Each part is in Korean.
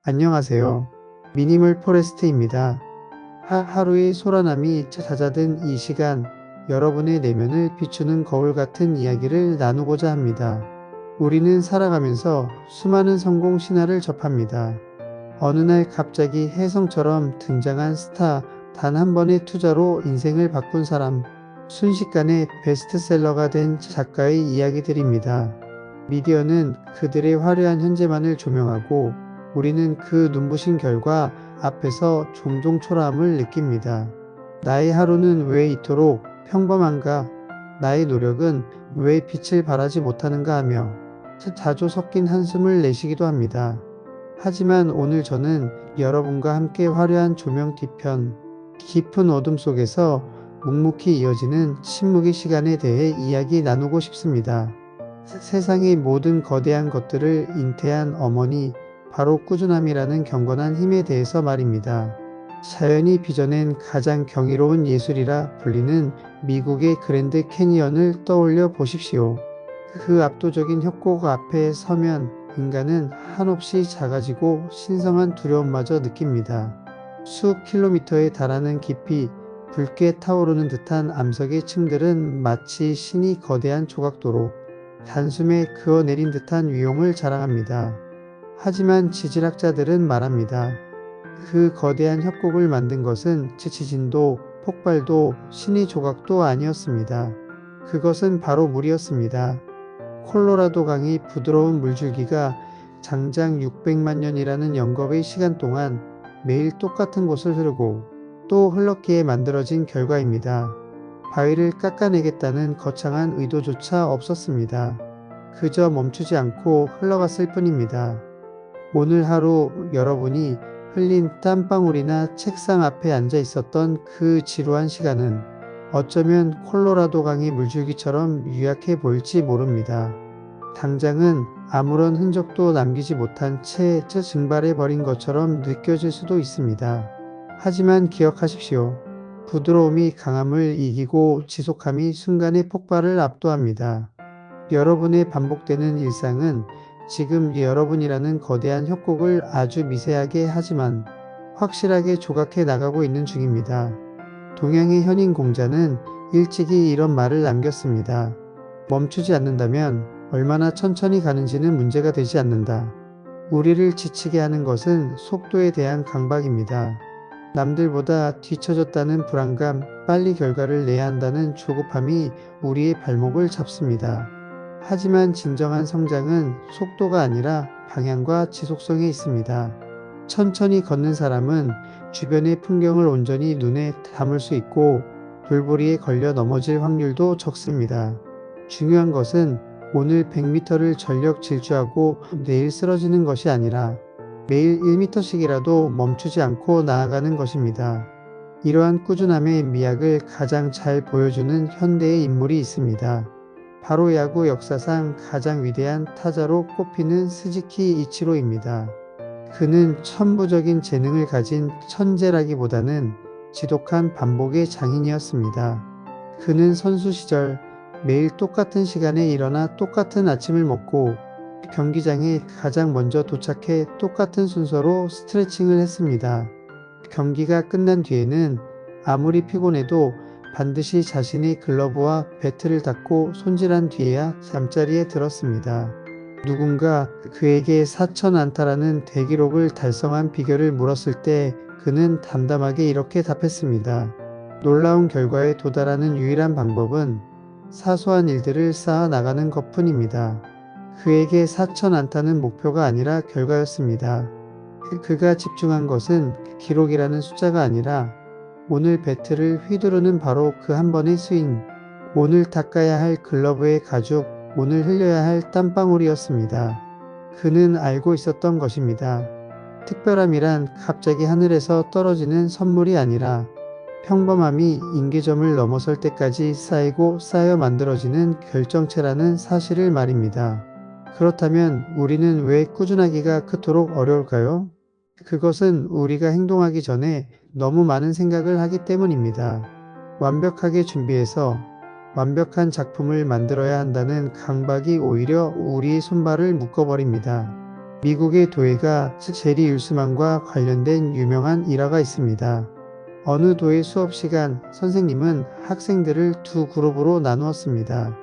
안녕하세요. 미니멀 포레스트입니다. 하루의 소란함이 잦아든 이 시간, 여러분의 내면을 비추는 거울 같은 이야기를 나누고자 합니다. 우리는 살아가면서 수많은 성공 신화를 접합니다. 어느 날 갑자기 혜성처럼 등장한 스타, 단 한 번의 투자로 인생을 바꾼 사람, 순식간에 베스트셀러가 된 작가의 이야기들입니다. 미디어는 그들의 화려한 현재만을 조명하고 우리는 그 눈부신 결과 앞에서 종종 초라함을 느낍니다. 나의 하루는 왜 이토록 평범한가? 나의 노력은 왜 빛을 발하지 못하는가 하며 자주 섞인 한숨을 내쉬기도 합니다. 하지만 오늘 저는 여러분과 함께 화려한 조명 뒤편, 깊은 어둠 속에서 묵묵히 이어지는 침묵의 시간에 대해 이야기 나누고 싶습니다. 세상의 모든 거대한 것들을 잉태한 어머니, 바로 꾸준함이라는 경건한 힘에 대해서 말입니다. 자연이 빚어낸 가장 경이로운 예술이라 불리는 미국의 그랜드 캐니언을 떠올려 보십시오. 그 압도적인 협곡 앞에 서면 인간은 한없이 작아지고 신성한 두려움마저 느낍니다. 수억 킬로미터에 달하는 깊이, 붉게 타오르는 듯한 암석의 층들은 마치 신이 거대한 조각도로 단숨에 그어내린 듯한 위용을 자랑합니다. 하지만 지질학자들은 말합니다. 그 거대한 협곡을 만든 것은 지진도 폭발도 신의 조각도 아니었습니다. 그것은 바로 물이었습니다. 콜로라도 강의 부드러운 물줄기가 장장 600만 년이라는 영겁의 시간 동안 매일 똑같은 곳을 흐르고 또 흘렀기에 만들어진 결과입니다. 바위를 깎아내겠다는 거창한 의도조차 없었습니다. 그저 멈추지 않고 흘러갔을 뿐입니다. 오늘 하루 여러분이 흘린 땀방울이나 책상 앞에 앉아 있었던 그 지루한 시간은 어쩌면 콜로라도 강의 물줄기처럼 유약해 보일지 모릅니다. 당장은 아무런 흔적도 남기지 못한 채 증발해 버린 것처럼 느껴질 수도 있습니다. 하지만 기억하십시오. 부드러움이 강함을 이기고 지속함이 순간의 폭발을 압도합니다. 여러분의 반복되는 일상은 지금 여러분이라는 거대한 협곡을 아주 미세하게 하지만 확실하게 조각해 나가고 있는 중입니다. 동양의 현인 공자는 일찍이 이런 말을 남겼습니다. 멈추지 않는다면 얼마나 천천히 가는지는 문제가 되지 않는다. 우리를 지치게 하는 것은 속도에 대한 강박입니다. 남들보다 뒤처졌다는 불안감, 빨리 결과를 내야 한다는 조급함이 우리의 발목을 잡습니다. 하지만 진정한 성장은 속도가 아니라 방향과 지속성에 있습니다. 천천히 걷는 사람은 주변의 풍경을 온전히 눈에 담을 수 있고 돌부리에 걸려 넘어질 확률도 적습니다. 중요한 것은 오늘 100m를 전력 질주하고 내일 쓰러지는 것이 아니라 매일 1m씩이라도 멈추지 않고 나아가는 것입니다. 이러한 꾸준함의 미학을 가장 잘 보여주는 현대의 인물이 있습니다. 바로 야구 역사상 가장 위대한 타자로 꼽히는 스즈키 이치로입니다. 그는 천부적인 재능을 가진 천재라기보다는 지독한 반복의 장인이었습니다. 그는 선수 시절 매일 똑같은 시간에 일어나 똑같은 아침을 먹고 경기장에 가장 먼저 도착해 똑같은 순서로 스트레칭을 했습니다. 경기가 끝난 뒤에는 아무리 피곤해도 반드시 자신의 글러브와 배트를 닦고 손질한 뒤에야 잠자리에 들었습니다. 누군가 그에게 4,000안타라는 대기록을 달성한 비결을 물었을 때 그는 담담하게 이렇게 답했습니다. 놀라운 결과에 도달하는 유일한 방법은 사소한 일들을 쌓아 나가는 것뿐입니다. 그에게 4,000안타는 목표가 아니라 결과였습니다. 그가 집중한 것은 기록이라는 숫자가 아니라 오늘 배트를 휘두르는 바로 그 한 번의 스윙, 오늘 닦아야 할 글러브의 가죽, 오늘 흘려야 할 땀방울이었습니다. 그는 알고 있었던 것입니다. 특별함이란 갑자기 하늘에서 떨어지는 선물이 아니라 평범함이 임계점을 넘어설 때까지 쌓이고 쌓여 만들어지는 결정체라는 사실을 말입니다. 그렇다면 우리는 왜 꾸준하기가 그토록 어려울까요? 그것은 우리가 행동하기 전에 너무 많은 생각을 하기 때문입니다. 완벽하게 준비해서 완벽한 작품을 만들어야 한다는 강박이 오히려 우리의 손발을 묶어버립니다. 미국의 도예가 제리 율스만과 관련된 유명한 일화가 있습니다. 어느 도예 수업 시간 선생님은 학생들을 두 그룹으로 나누었습니다.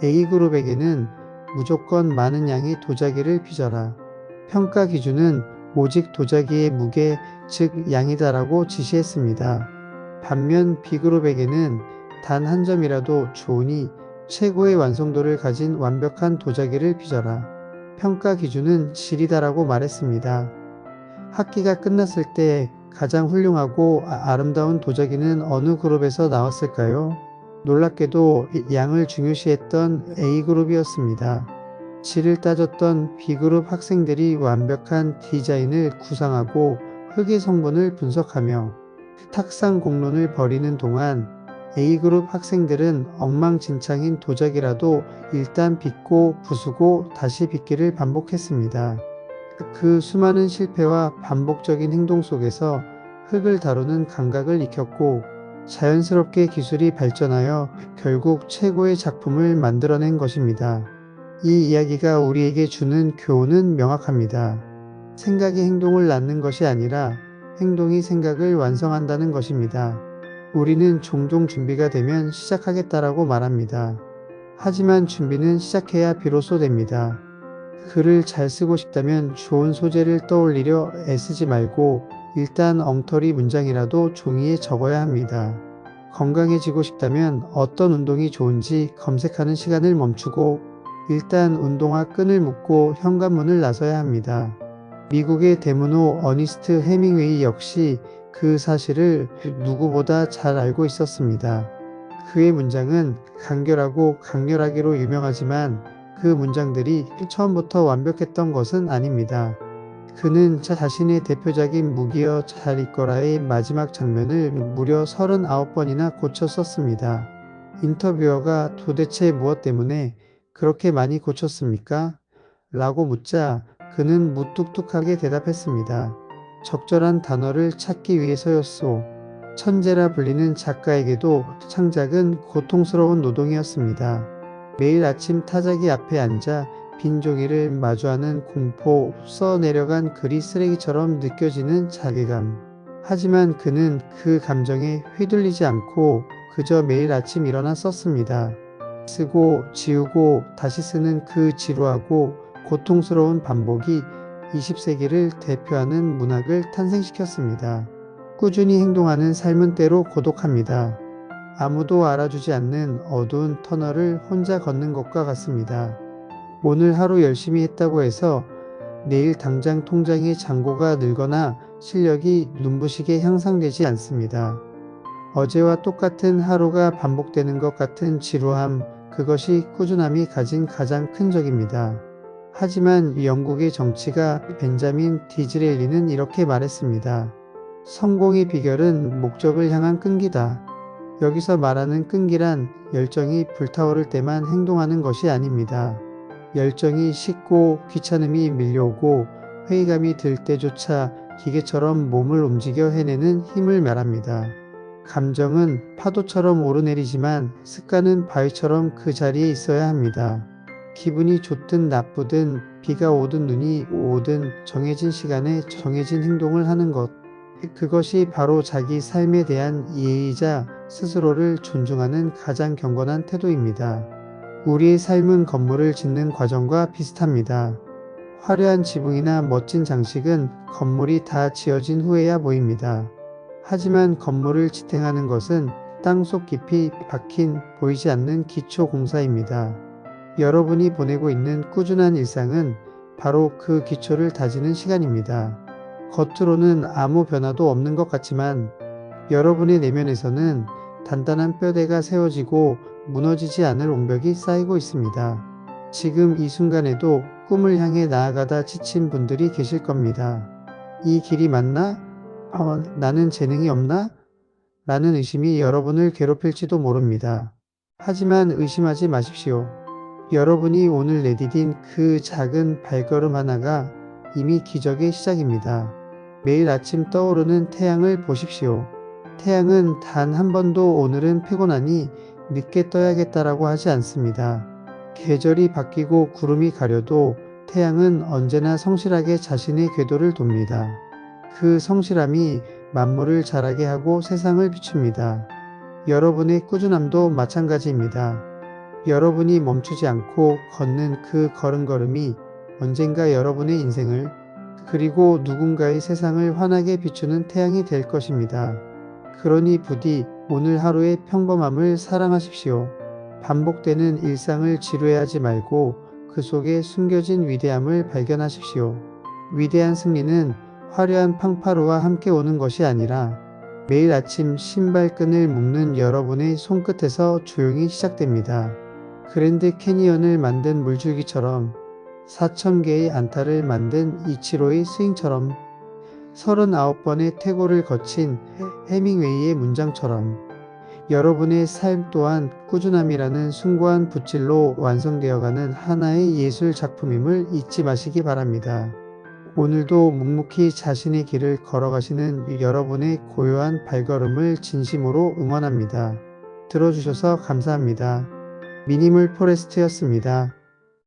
A그룹에게는 무조건 많은 양의 도자기를 빚어라. 평가 기준은 오직 도자기의 무게, 즉 양이다라고 지시했습니다. 반면 B그룹에게는 단 한 점이라도 좋으니 최고의 완성도를 가진 완벽한 도자기를 빚어라. 평가 기준은 질이다라고 말했습니다. 학기가 끝났을 때 가장 훌륭하고 아름다운 도자기는 어느 그룹에서 나왔을까요? 놀랍게도 양을 중요시했던 A그룹이었습니다. 질을 따졌던 B그룹 학생들이 완벽한 디자인을 구상하고 흙의 성분을 분석하며 탁상 공론을 벌이는 동안 A그룹 학생들은 엉망진창인 도자기라도 일단 빚고 부수고 다시 빚기를 반복했습니다. 그 수많은 실패와 반복적인 행동 속에서 흙을 다루는 감각을 익혔고 자연스럽게 기술이 발전하여 결국 최고의 작품을 만들어낸 것입니다. 이 이야기가 우리에게 주는 교훈은 명확합니다. 생각이 행동을 낳는 것이 아니라 행동이 생각을 완성한다는 것입니다. 우리는 종종 준비가 되면 시작하겠다라고 말합니다. 하지만 준비는 시작해야 비로소 됩니다. 글을 잘 쓰고 싶다면 좋은 소재를 떠올리려 애쓰지 말고 일단 엉터리 문장이라도 종이에 적어야 합니다. 건강해지고 싶다면 어떤 운동이 좋은지 검색하는 시간을 멈추고 일단 운동화 끈을 묶고 현관문을 나서야 합니다. 미국의 대문호 어니스트 해밍웨이 역시 그 사실을 누구보다 잘 알고 있었습니다. 그의 문장은 간결하고 강렬하기로 유명하지만 그 문장들이 처음부터 완벽했던 것은 아닙니다. 그는 자신의 대표작인 무기여 잘 있거라의 마지막 장면을 무려 39번이나 고쳐 썼습니다. 인터뷰어가 도대체 무엇 때문에 그렇게 많이 고쳤습니까? 라고 묻자 그는 무뚝뚝하게 대답했습니다. 적절한 단어를 찾기 위해서였소. 천재라 불리는 작가에게도 창작은 고통스러운 노동이었습니다. 매일 아침 타자기 앞에 앉아 빈 종이를 마주하는 공포, 써내려간 글이 쓰레기처럼 느껴지는 자괴감. 하지만 그는 그 감정에 휘둘리지 않고 그저 매일 아침 일어나 썼습니다. 쓰고 지우고 다시 쓰는 그 지루하고 고통스러운 반복이 20세기를 대표하는 문학을 탄생시켰습니다. 꾸준히 행동하는 삶은 때로 고독합니다. 아무도 알아주지 않는 어두운 터널을 혼자 걷는 것과 같습니다. 오늘 하루 열심히 했다고 해서 내일 당장 통장의 잔고가 늘거나 실력이 눈부시게 향상되지 않습니다. 어제와 똑같은 하루가 반복되는 것 같은 지루함, 그것이 꾸준함이 가진 가장 큰 적입니다. 하지만 영국의 정치가 벤자민 디즈레일리는 이렇게 말했습니다. 성공의 비결은 목적을 향한 끈기다. 여기서 말하는 끈기란 열정이 불타오를 때만 행동하는 것이 아닙니다. 열정이 식고 귀찮음이 밀려오고 회의감이 들 때조차 기계처럼 몸을 움직여 해내는 힘을 말합니다. 감정은 파도처럼 오르내리지만 습관은 바위처럼 그 자리에 있어야 합니다. 기분이 좋든 나쁘든 비가 오든 눈이 오든 정해진 시간에 정해진 행동을 하는 것. 그것이 바로 자기 삶에 대한 이해이자 스스로를 존중하는 가장 경건한 태도입니다. 우리의 삶은 건물을 짓는 과정과 비슷합니다. 화려한 지붕이나 멋진 장식은 건물이 다 지어진 후에야 보입니다. 하지만 건물을 지탱하는 것은 땅속 깊이 박힌 보이지 않는 기초 공사입니다. 여러분이 보내고 있는 꾸준한 일상은 바로 그 기초를 다지는 시간입니다. 겉으로는 아무 변화도 없는 것 같지만 여러분의 내면에서는 단단한 뼈대가 세워지고 무너지지 않을 옹벽이 쌓이고 있습니다. 지금 이 순간에도 꿈을 향해 나아가다 지친 분들이 계실 겁니다. 이 길이 맞나? 나는 재능이 없나? 라는 의심이 여러분을 괴롭힐지도 모릅니다. 하지만 의심하지 마십시오. 여러분이 오늘 내디딘 그 작은 발걸음 하나가 이미 기적의 시작입니다. 매일 아침 떠오르는 태양을 보십시오. 태양은 단 한 번도 오늘은 피곤하니 늦게 떠야겠다라고 하지 않습니다. 계절이 바뀌고 구름이 가려도 태양은 언제나 성실하게 자신의 궤도를 돕니다. 그 성실함이 만물을 자라게 하고 세상을 비춥니다. 여러분의 꾸준함도 마찬가지입니다. 여러분이 멈추지 않고 걷는 그 걸음걸음이 언젠가 여러분의 인생을 그리고 누군가의 세상을 환하게 비추는 태양이 될 것입니다. 그러니 부디 오늘 하루의 평범함을 사랑하십시오. 반복되는 일상을 지루해하지 말고 그 속에 숨겨진 위대함을 발견하십시오. 위대한 승리는 화려한 팡파로와 함께 오는 것이 아니라 매일 아침 신발끈을 묶는 여러분의 손끝에서 조용히 시작됩니다. 그랜드 캐니언을 만든 물줄기처럼 4,000개의 안타를 만든 이치로의 스윙처럼 39번의 퇴고를 거친 해밍웨이의 문장처럼 여러분의 삶 또한 꾸준함이라는 숭고한 붓질로 완성되어가는 하나의 예술 작품임을 잊지 마시기 바랍니다. 오늘도 묵묵히 자신의 길을 걸어가시는 여러분의 고요한 발걸음을 진심으로 응원합니다. 들어주셔서 감사합니다. 미니멀 포레스트였습니다.